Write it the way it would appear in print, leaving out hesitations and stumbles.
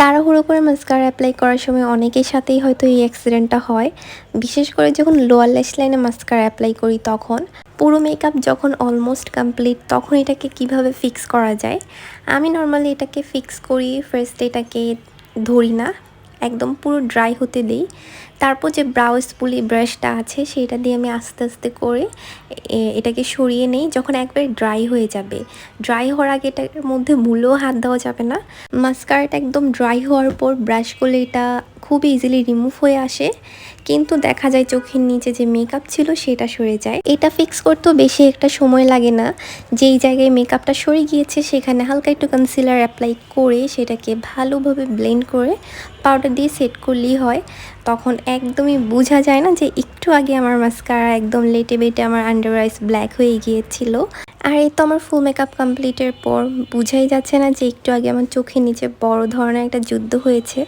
তাড়াহুড়ো করে mascara apply করার সময় অনেকের সাথেই হয়তো এই অ্যাক্সিডেন্টটা হয়। বিশেষ করে যখন লোয়ার ল্যাশ লাইনে মাস্কারা এপ্লাই করি তখন। পুরো মেকআপ যখন অলমোস্ট কমপ্লিট তখন এটাকে কিভাবে ফিক্স করা যায়। আমি নর্মালি এটাকে ফিক্স করি, ফার্স্ট এটাকে ধরি না, একদম পুরো ড্রাই হতে দিই। তারপর যে ব্রাউ স্পুলি ব্রাশটা আছে সেটা দিয়ে আমি আস্তে আস্তে করে এটাকে সরিয়ে নেই যখন একবারে ড্রাই হয়ে যাবে। ড্রাই হওয়ার আগে এটার মধ্যে ভুলেও হাত দেওয়া যাবে না। মাস্কারাটা একদম ড্রাই হওয়ার পর ব্রাশ করলে এটা খুব ইজিলি রিমুভ হয়ে আসে, কিন্তু দেখা যায় চোখের নিচে যে মেকআপ ছিল সেটা সরে যায়। এটা ফিক্স করতেও বেশি একটা সময় লাগে না। যেই জায়গায় মেকআপটা সরে গিয়েছে সেখানে হালকা একটু কনসিলার অ্যাপ্লাই করে সেটাকে ভালোভাবে ব্লেন্ড করে পাউডার দিয়ে সেট করলেই হয়। তখন একদমই বোঝা যায় না যে একটু আগে আমার মাস্কারা একদম লেটে বেটে আমার আন্ডার আইস ব্ল্যাক হয়ে গিয়েছিল। আর এই তো আমার ফুল মেকআপ কমপ্লিটের পর বোঝাই যাচ্ছে না যে একটু আগে আমার চোখের নিচে বড় ধরনের একটা যুদ্ধ হয়েছে।